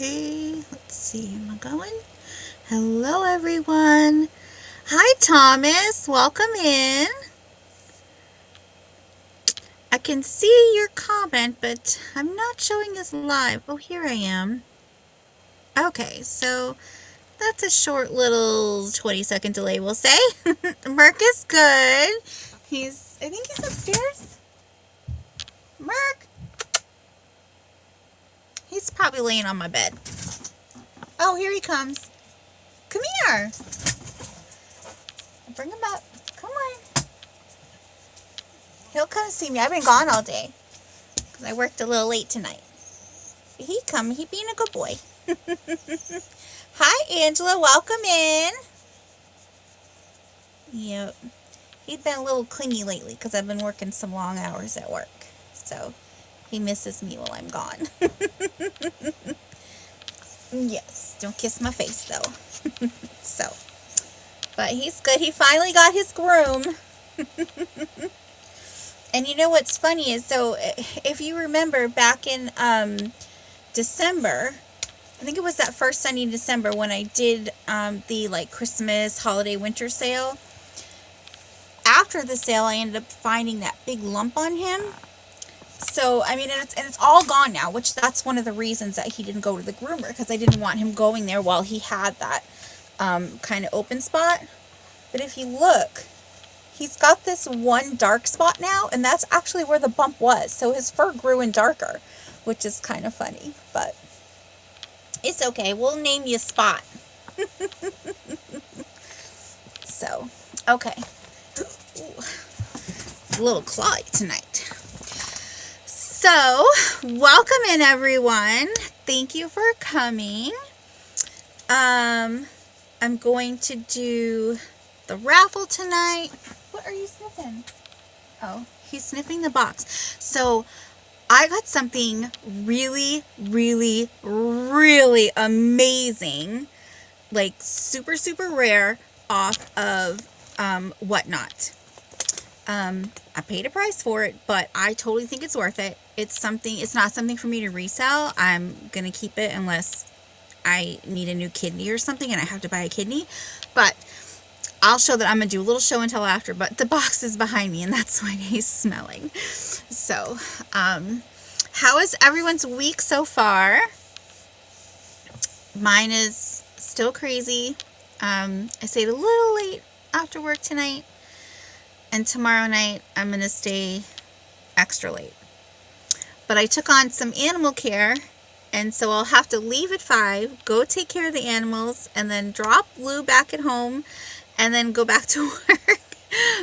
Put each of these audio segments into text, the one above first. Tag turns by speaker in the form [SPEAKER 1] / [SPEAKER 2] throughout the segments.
[SPEAKER 1] Okay, let's see. Am I going? Hello, everyone. Hi, Thomas. Welcome in. I can see your comment, but I'm not showing as live. Oh, here I am. Okay, so that's a short little 20-second delay, we'll say. Merc is good. I think he's upstairs. Merc. He's probably laying on my bed. Oh, here he comes. Come here. Bring him up. Come on. He'll come see me. I've been gone all day because I worked a little late tonight. He being a good boy. Hi, Angela. Welcome in. Yep. He's been a little clingy lately because I've been working some long hours at work. So he misses me while I'm gone. Yes. Don't kiss my face, though. So. But he's good. He finally got his groom. And you know what's funny is, so if you remember back in December, I think it was that first Sunday in December when I did the Christmas, holiday, winter sale. After the sale, I ended up finding that big lump on him. So, I mean, and it's all gone now, which that's one of the reasons that he didn't go to the groomer, because I didn't want him going there while he had that kind of open spot. But if you look, he's got this one dark spot now, and that's actually where the bump was. So his fur grew in darker, which is kind of funny, but it's okay. We'll name you Spot. So, okay. Ooh, a little clawy tonight. So, welcome in, everyone. Thank you for coming. I'm going to do the raffle tonight. What are you sniffing? Oh, he's sniffing the box. So I got something really, really, really amazing, like super, super rare off of Whatnot. I paid a price for it, but I totally think it's worth it. It's not something for me to resell. I'm going to keep it unless I need a new kidney or something and I have to buy a kidney. But I'll show that. I'm going to do a little show and tell after, but the box is behind me and that's why he's smelling. So, how is everyone's week so far? Mine is still crazy. I stayed a little late after work tonight, and tomorrow night I'm going to stay extra late. But I took on some animal care, and so I'll have to leave at 5, go take care of the animals, and then drop Lou back at home, and then go back to work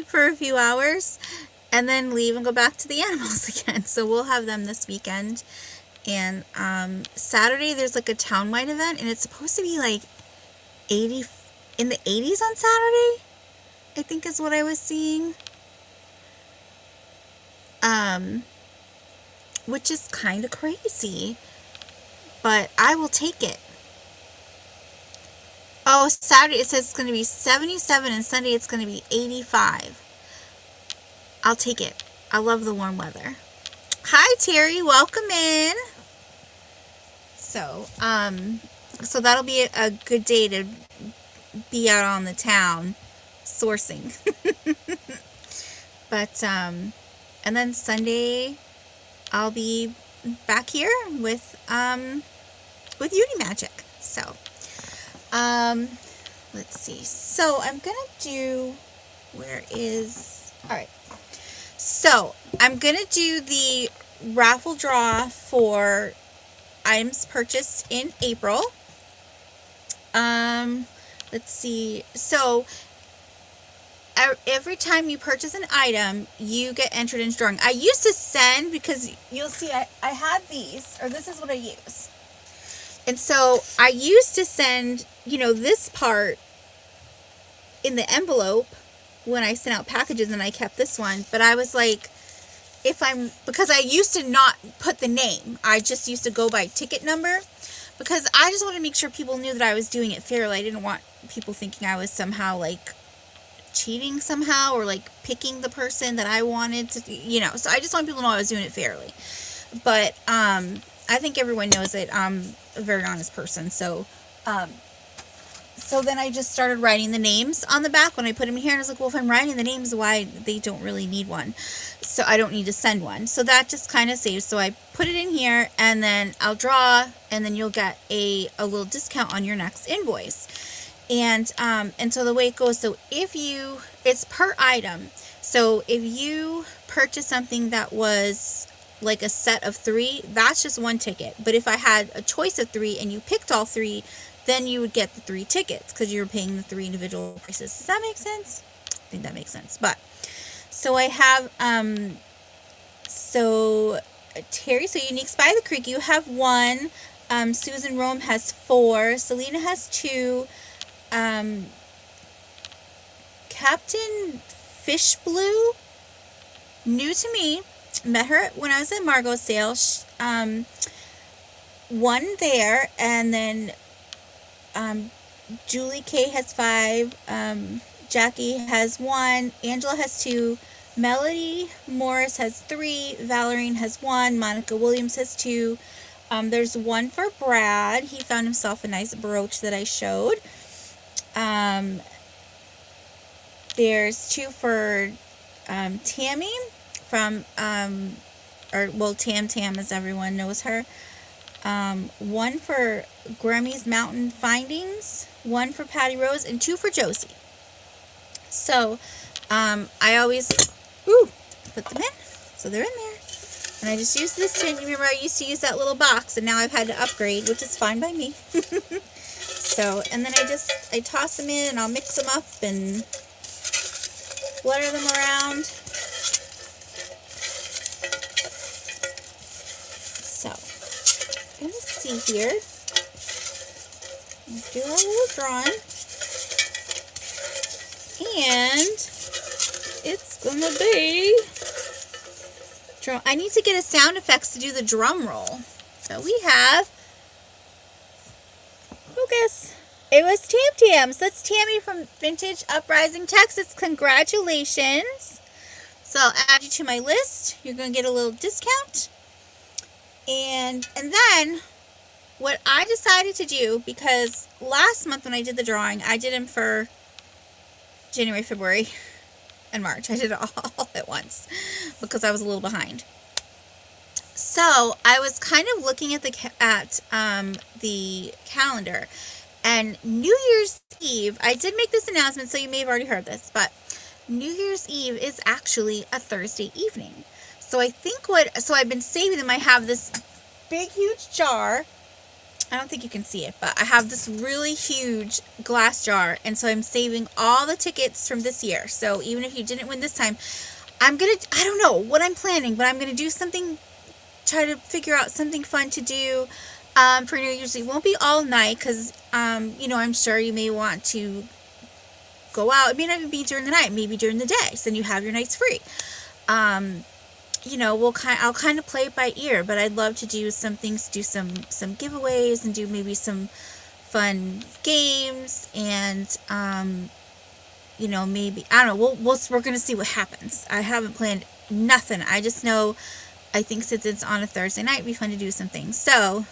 [SPEAKER 1] for a few hours, and then leave and go back to the animals again. So we'll have them this weekend. And Saturday there's like a town-wide event, and it's supposed to be like in the 80s on Saturday, I think is what I was seeing. Which is kind of crazy, but I will take it. Oh, Saturday it says it's going to be 77 and Sunday it's going to be 85. I'll take it. I love the warm weather. Hi, Terry. Welcome in. So, so that'll be a good day to be out on the town sourcing. But, and then Sunday I'll be back here with Beauty Magic. So, let's see. So I'm going to do, alright. So I'm going to do the raffle draw for items purchased in April. Let's see. So every time you purchase an item, you get entered into drawing. I used to send, because you'll see I had these, or this is what I use. And so I used to send, this part in the envelope when I sent out packages, and I kept this one. But I was like, because I used to not put the name. I just used to go by ticket number, because I just wanted to make sure people knew that I was doing it fairly. I didn't want people thinking I was somehow cheating somehow, or picking the person that I wanted to, so I just want people to know I was doing it fairly. But I think everyone knows it. I'm a very honest person. So then I just started writing the names on the back when I put them in here. And I was like, well, if I'm writing the names, why they don't really need one? So I don't need to send one. So that just kind of saves. So I put it in here, and then I'll draw, and then you'll get a little discount on your next invoice. And so the way it goes, so it's per item. So if you purchase something that was like a set of 3, that's just 1 ticket. But if I had a choice of 3 and you picked all 3, then you would get the 3 tickets because you're paying the 3 individual prices. Does that make sense? I think that makes sense. But so I have Terry, so Uniques by the Creek, you have 1. Susan Rome has 4. Selena has 2. Captain Fish Blue, new to me, met her when I was at Margot's sale. 1 there, and then Julie K has 5. Jackie has 1. Angela has 2. Melody Morris has 3. Valerine has 1. Monica Williams has 2. There's 1 for Brad. He found himself a nice brooch that I showed. There's 2 for Tammy from Tam as everyone knows her. 1 for Grammy's Mountain Findings, 1 for Patty Rose, and 2 for Josie. So I always put them in, so they're in there. And I just use this tin. Remember, I used to use that little box, and now I've had to upgrade, which is fine by me. So, and then I toss them in, and I'll mix them up and flutter them around. So, I'm going to see here. Do our little drawing. And it's going to be drum. I need to get a sound effects to do the drum roll. So we have, focus. It was Tam Tams. That's Tammy from Vintage Uprising, Texas. Congratulations. So I'll add you to my list. You're going to get a little discount. And then what I decided to do, because last month when I did the drawing, I did them for January, February, and March. I did it all at once because I was a little behind. So I was kind of looking at the calendar, and New Year's Eve, I did make this announcement, so you may have already heard this, but New Year's Eve is actually a Thursday evening. So I think so I've been saving them. I have this big, huge jar. I don't think you can see it, but I have this really huge glass jar, and so I'm saving all the tickets from this year. So even if you didn't win this time, I don't know what I'm planning, but I'm going to do something, try to figure out something fun to do for New Year's Eve. It won't be all night because, I'm sure you may want to go out. It may not even be during the night, maybe during the day, so then you have your nights free. I'll kind of play it by ear, but I'd love to do some things, do some giveaways, and do maybe some fun games, and maybe, I don't know, we're gonna see what happens. I haven't planned nothing. I just know, I think since it's on a Thursday night, it'd be fun to do some things. So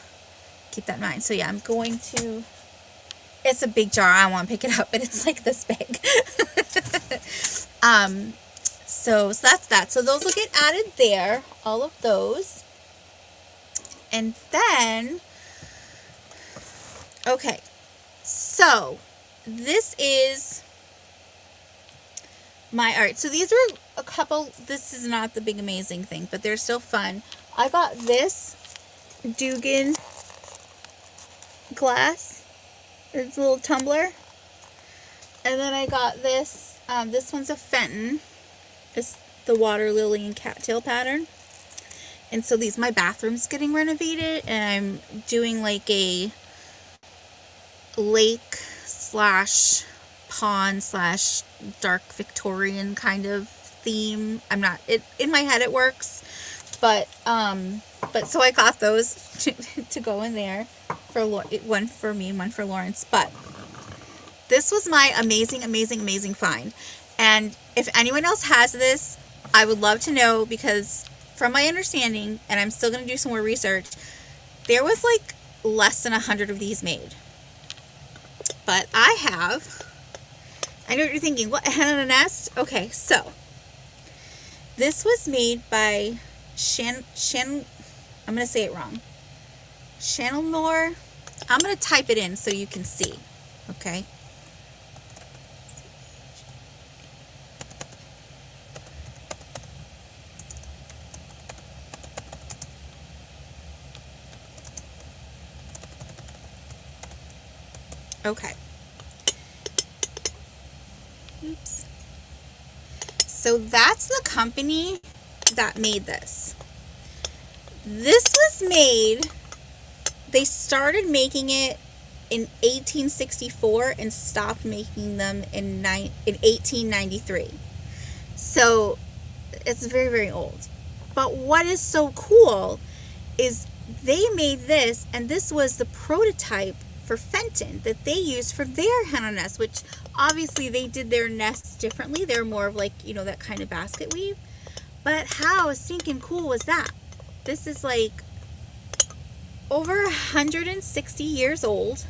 [SPEAKER 1] keep that in mind. So yeah, I'm going to. It's a big jar. I don't want to pick it up, but it's like this big. So that's that. So those will get added there, all of those. And then, okay, so this is my art. So these were a couple, this is not the big amazing thing, but they're still fun. I got this Dugan glass. It's a little tumbler. And then I got this, this one's a Fenton. It's the water lily and cattail pattern. And so my bathroom's getting renovated, and I'm doing like a lake slash pond slash dark Victorian kind of theme. In my head it works, but so I got those to go in there, for one for me and one for Lawrence. But this was my amazing find, and if anyone else has this, I would love to know, because from my understanding, and I'm still going to do some more research, there was like less than 100 of these made. But I know what you're thinking, what, hen on a nest? Okay, so this was made by I'm going to say it wrong. Chanelmore. I'm going to type it in so you can see. Okay. Okay. Oops. So that's the company that made this. This was made, they started making it in 1864 and stopped making them in 1893. So it's very, very old. But what is so cool is they made this, and this was the prototype for Fenton that they used for their hen on nest, which obviously they did their nests differently. They're more of like, you know, that kind of basket weave. But how stinking cool was that? This is like over 160 years old.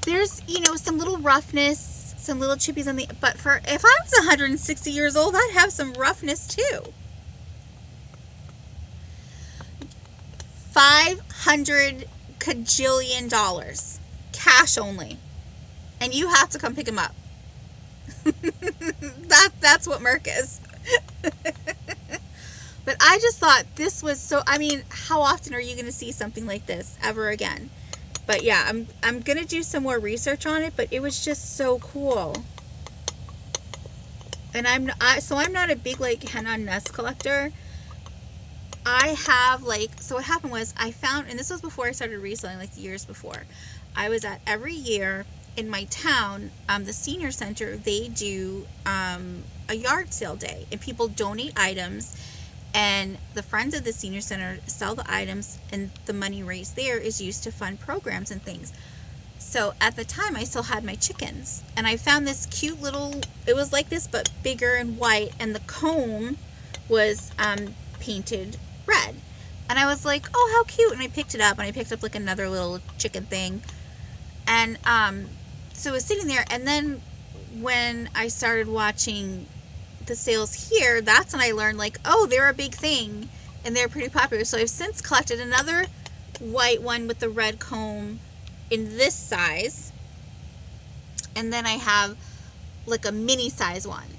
[SPEAKER 1] There's, you know, some little roughness, some little chippies on the, but for, if I was 160 years old, I'd have some roughness too. $500 cajillion cash only, and you have to come pick him up. That's what Merc is. But I just thought this was so, I mean, how often are you going to see something like this ever again? But yeah, I'm going to do some more research on it, but it was just so cool. And I'm not a big like hen on nest collector. I have like, so what happened was I found, and this was before I started reselling, like years before, I was at every year in my town, the senior center, they do a yard sale day, and people donate items, and the friends of the senior center sell the items, and the money raised there is used to fund programs and things. So at the time I still had my chickens, and I found this cute little, it was like this but bigger and white, and the comb was painted red, and I was like, oh, how cute, and I picked it up, and I picked up like another little chicken thing, and so it was sitting there. And then when I started watching the sales here, that's when I learned like, oh, they're a big thing and they're pretty popular. So I've since collected another white one with the red comb in this size, and then I have like a mini size one,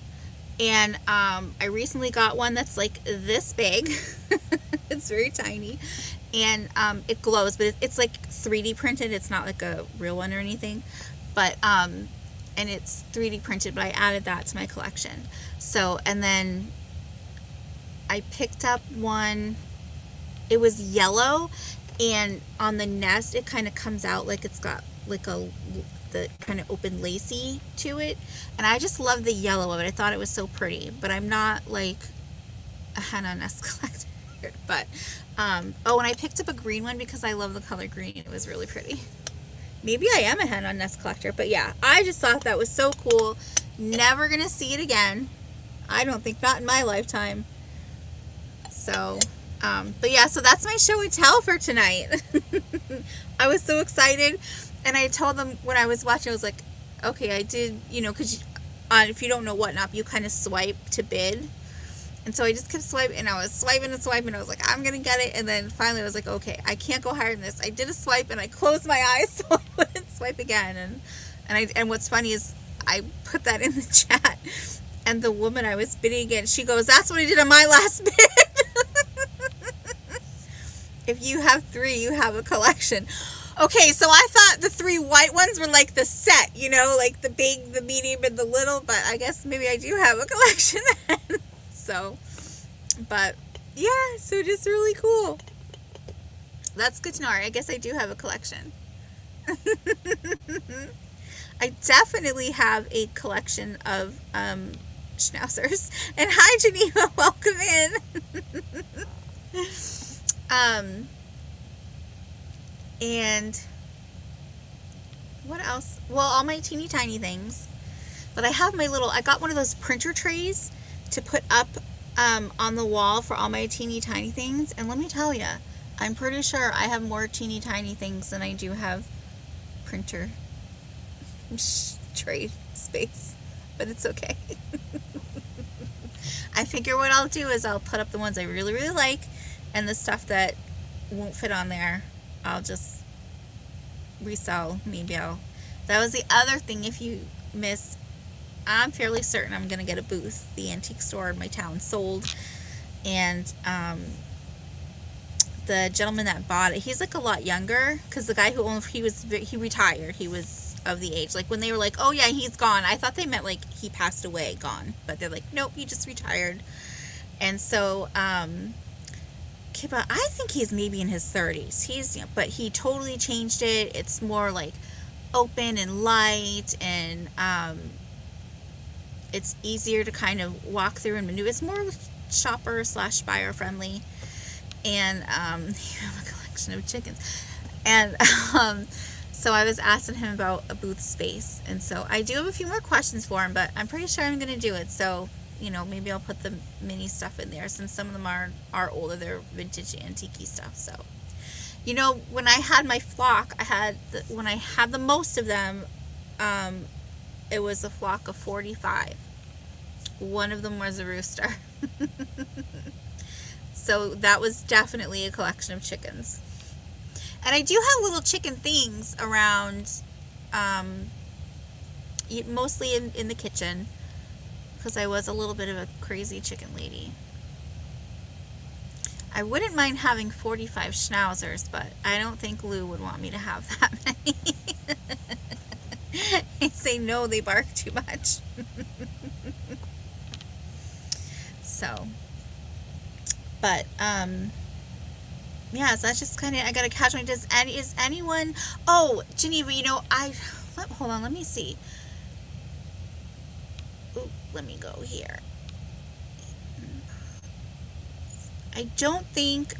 [SPEAKER 1] and I recently got one that's like this big. It's very tiny, and it glows, but it's like 3D printed. It's not like a real one or anything, but and it's 3D printed, but I added that to my collection. So, and then I picked up one, it was yellow, and on the nest it kind of comes out like it's got like the kind of open lacy to it, and I just love the yellow of it. I thought it was so pretty, but I'm not like a hen on nest collector. But oh, and I picked up a green one because I love the color green. It was really pretty. Maybe I am a hen on nest collector, but yeah, I just thought that was so cool. Never gonna see it again, I don't think, not in my lifetime. So but yeah, so that's my show and tell for tonight. I was so excited, and I told them when I was watching, I was like, okay, I did, you know, because if you don't know Whatnot, you kind of swipe to bid. And so I just kept swiping, and I was swiping and swiping. I was like, I'm going to get it. And then finally I was like, okay, I can't go higher than this. I did a swipe, and I closed my eyes so I wouldn't swipe again. And what's funny is I put that in the chat, and the woman I was bidding against, she goes, that's what I did on my last bid. If you have 3, you have a collection. Okay, so I thought the 3 white ones were like the set, you know, like the big, the medium, and the little, but I guess maybe I do have a collection then. So, but yeah, so just really cool. That's good to know. I guess I do have a collection. I definitely have a collection of schnauzers. And hi, Geneva, welcome in. And what else? Well, all my teeny tiny things. But I have my little, I got one of those printer trays to put up on the wall for all my teeny tiny things. And let me tell you, I'm pretty sure I have more teeny tiny things than I do have printer tray space, but it's okay. I figure what I'll do is I'll put up the ones I really, really like, and the stuff that won't fit on there, I'll just resell. Maybe I'll. That was the other thing. If you miss, I'm fairly certain I'm going to get a booth. The antique store in my town sold, and the gentleman that bought it, he's like a lot younger, because the guy who owned, he retired. He was of the age, like when they were like, oh yeah, he's gone, I thought they meant like he passed away, gone, but they're like, nope, he just retired. And so but I think he's maybe in his 30s. But he totally changed it. It's more like open and light, and it's easier to kind of walk through and maneuver. It's more shopper slash buyer friendly. And you have a collection of chickens. And so I was asking him about a booth space. And so I do have a few more questions for him, but I'm pretty sure I'm going to do it. So, maybe I'll put the mini stuff in there, since some of them are older. They're vintage antique stuff. So, when I had my flock, when I had the most of them, it was a flock of 45. One of them was a rooster. So that was definitely a collection of chickens. And I do have little chicken things around, mostly in the kitchen, because I was a little bit of a crazy chicken lady. I wouldn't mind having 45 schnauzers, but I don't think Lou would want me to have that many. He'd say no, they bark too much. So, but yeah, so that's just kind of, I gotta catch my. Is anyone? Oh, Geneva, hold on, let me see. Ooh, let me go here. I don't think,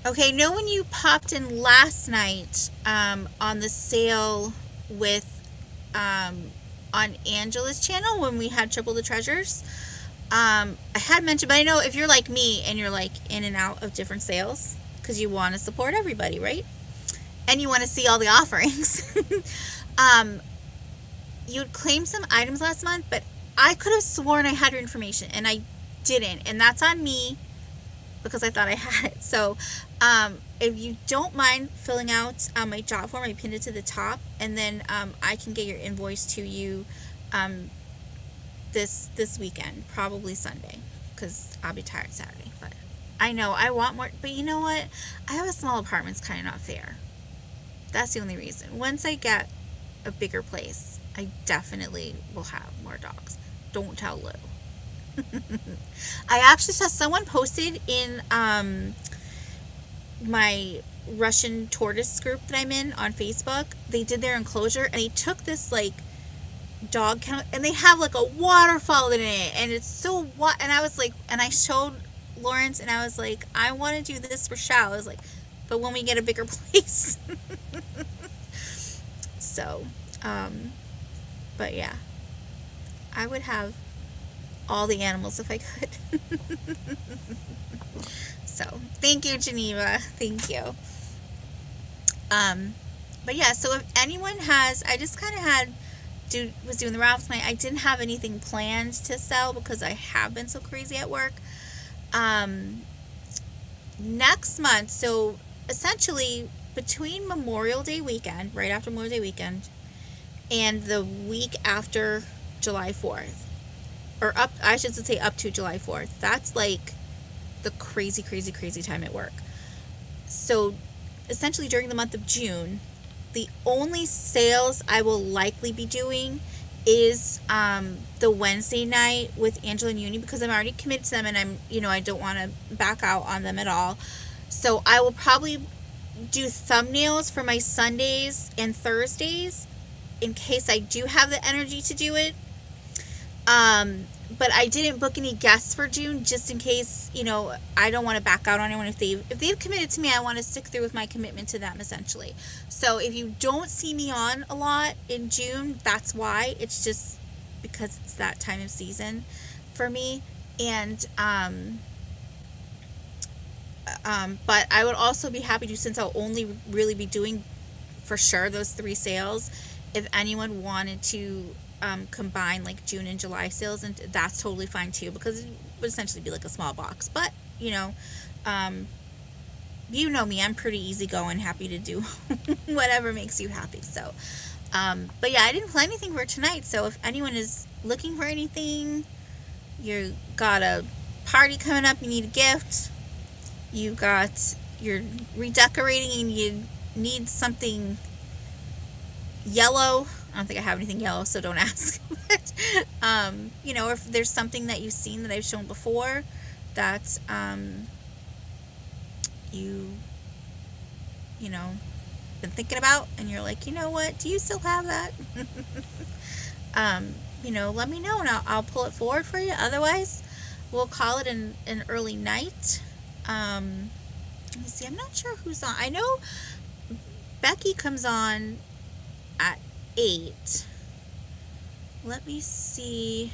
[SPEAKER 1] okay, when you popped in last night, on the sale with, on Angela's channel, when we had Triple the Treasures, I had mentioned, but I know if you're like me and you're like in and out of different sales, because you want to support everybody, right? And you want to see all the offerings. You'd claimed some items last month, but I could have sworn I had your information, and I didn't. And that's on me, because I thought I had it. So, if you don't mind filling out my job form, I pinned it to the top, and then I can get your invoice to you this weekend, probably Sunday, because I'll be tired Saturday. But I know I want more, but you know what? I have a small apartment. It's kind of not fair. That's the only reason. Once I get a bigger place, I definitely will have more dogs. Don't tell Lou. I actually saw someone posted in my Russian tortoise group that I'm in on Facebook. They did their enclosure, and they took this like dog kennel, and they have like a waterfall in it, and it's so what. And I was like, and I showed Lawrence, and I was like, I want to do this for Shao. I was like, but when we get a bigger place. So, but yeah, I would have all the animals if I could. So, thank you, Geneva. Thank you. But yeah, so if anyone has, I just kind of was doing the raffle tonight. I didn't have anything planned to sell because I have been so crazy at work. Next month, so essentially between Memorial Day weekend, right after Memorial Day weekend, and the week after July 4th, or I should say up to July 4th, that's like the crazy, crazy, crazy time at work. So essentially during the month of June, the only sales I will likely be doing is the Wednesday night with Angela and Uni, because I'm already committed to them, and I don't want to back out on them at all. So I will probably do thumbnails for my Sundays and Thursdays in case I do have the energy to do it. But I didn't book any guests for June, just in case, I don't want to back out on anyone. If they've committed to me, I want to stick through with my commitment to them, essentially. So if you don't see me on a lot in June, that's why. It's just because it's that time of season for me. And But I would also be happy to, since I'll only really be doing for sure those 3 sales, if anyone wanted to combine like June and July sales, and that's totally fine too, because it would essentially be like a small box. But you know me, I'm pretty easygoing, happy to do whatever makes you happy. So but yeah, I didn't plan anything for tonight, so if anyone is looking for anything, you got a party coming up, you need a gift, you're redecorating and you need something yellow. I don't think I have anything yellow, so don't ask. But, or if there's something that you've seen that I've shown before that you know been thinking about, and you're like, you know what, do you still have that? Let me know, and I'll pull it forward for you. Otherwise, we'll call it an early night. Let me see, I'm not sure who's on. I know Becky comes on at 8. Let me see.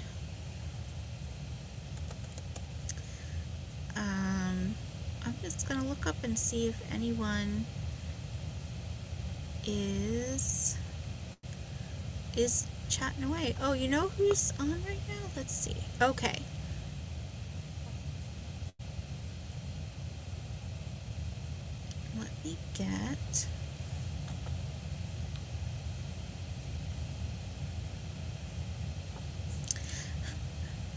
[SPEAKER 1] I'm just gonna look up and see if anyone is chatting away. Oh, you know who's on right now? Let's see. Okay. Let me get...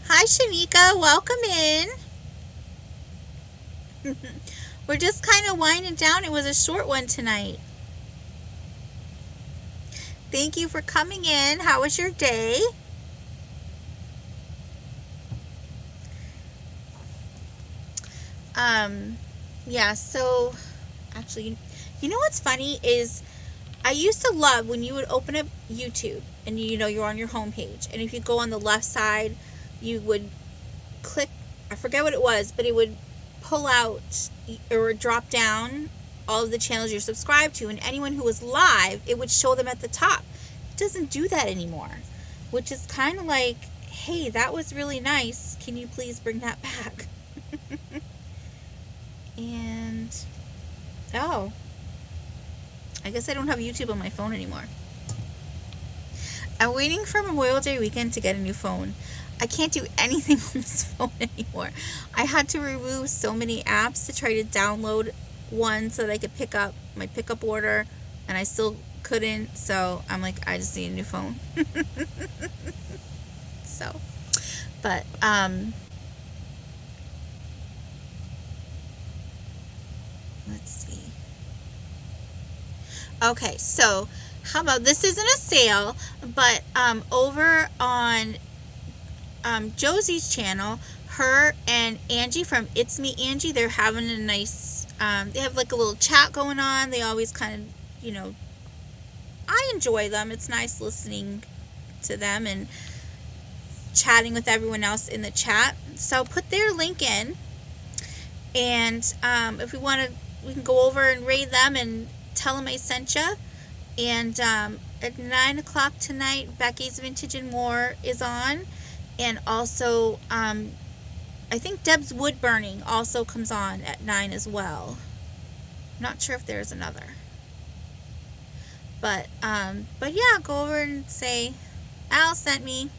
[SPEAKER 1] Hi, Shanika. Welcome in. We're just kind of winding down. It was a short one tonight. Thank you for coming in. How was your day? Yeah, so actually, you know what's funny is I used to love when you would open up YouTube and you're on your home page, and if you go on the left side, you would click, I forget what it was, but it would pull out or drop down all of the channels you're subscribed to, and anyone who was live, it would show them at the top. It doesn't do that anymore, which is kind of like, hey, that was really nice. Can you please bring that back? And, oh, I guess I don't have YouTube on my phone anymore. I'm waiting for Memorial Day weekend to get a new phone. I can't do anything on this phone anymore. I had to remove so many apps to try to download one so that I could pick up my pickup order, and I still couldn't. So I'm like, I just need a new phone. So, but let's see. Okay, so how about, this isn't a sale, but over on Josie's channel, her and Angie from It's Me Angie, they're having a nice, they have like a little chat going on. They always kind of, I enjoy them. It's nice listening to them and chatting with everyone else in the chat. So put their link in, and if we want to, we can go over and raid them and tell them I sent you. And at 9 o'clock tonight, Becky's Vintage and More is on. And also, I think Deb's Wood Burning also comes on at 9 as well. I'm not sure if there's another. But yeah, go over and say, Al sent me.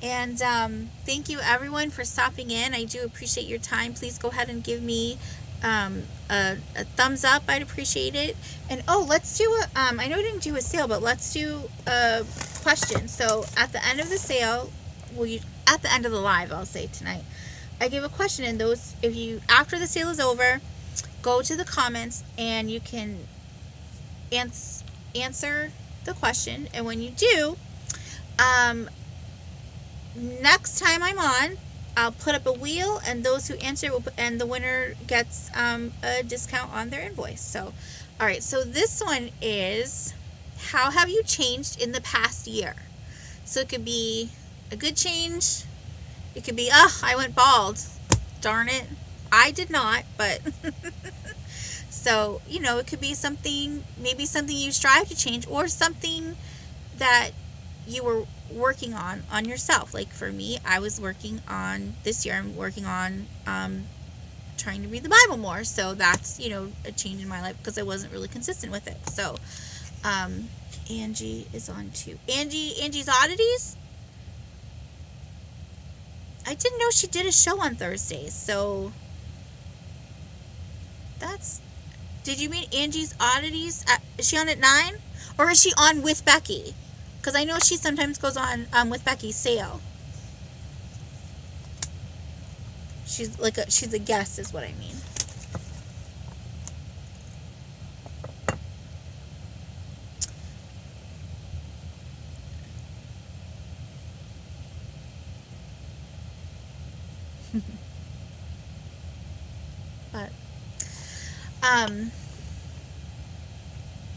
[SPEAKER 1] And thank you everyone for stopping in. I do appreciate your time. Please go ahead and give me a thumbs up. I'd appreciate it. And oh, let's do a I know I didn't do a sale, but let's do a question. So at the end of the sale, at the end of the live, I'll say tonight, I give a question, and those, if you, after the sale is over, go to the comments and you can answer the question. And when you do, next time I'm on, I'll put up a wheel, and those who answer and the winner gets a discount on their invoice. So, all right. So this one is, how have you changed in the past year? So it could be a good change. It could be, I went bald. Darn it. I did not, but so, it could be something, maybe something you strive to change, or something that you were working on yourself. Like for me, I was working on, this year I'm working on trying to read the Bible more. So that's, you know, a change in my life because I wasn't really consistent with it. So, Angie is on too. Angie's Oddities? I didn't know she did a show on Thursdays, so that's... Did you mean Angie's Oddities? Is she on at 9? Or is she on with Becky? Because I know she sometimes goes on with Becky's sale. She's a guest is what I mean.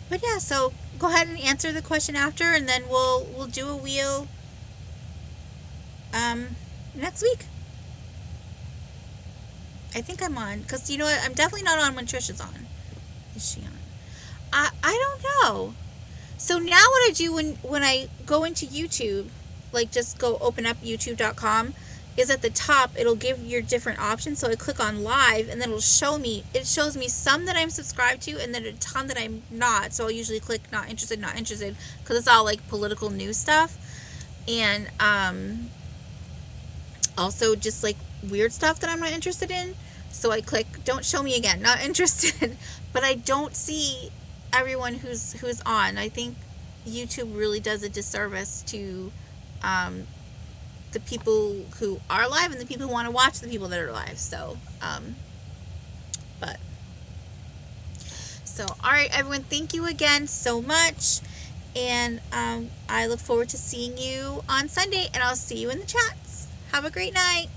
[SPEAKER 1] But yeah, so go ahead and answer the question after, and then we'll do a wheel next week. I think I'm on, because you know what, I'm definitely not on when Trish is on. Is she on? I don't know. So now what I do when I go into YouTube, like just go open up youtube.com, is at the top it'll give your different options. So I click on live, and then it shows me some that I'm subscribed to and then a ton that I'm not. So I'll usually click not interested, because it's all like political news stuff, and also just like weird stuff that I'm not interested in. So I click don't show me again, not interested. But I don't see everyone who's on. I think YouTube really does a disservice to the people who are live and the people who want to watch the people that are live. So all right, everyone, thank you again so much, and I look forward to seeing you on Sunday, and I'll see you in the chats. Have a great night.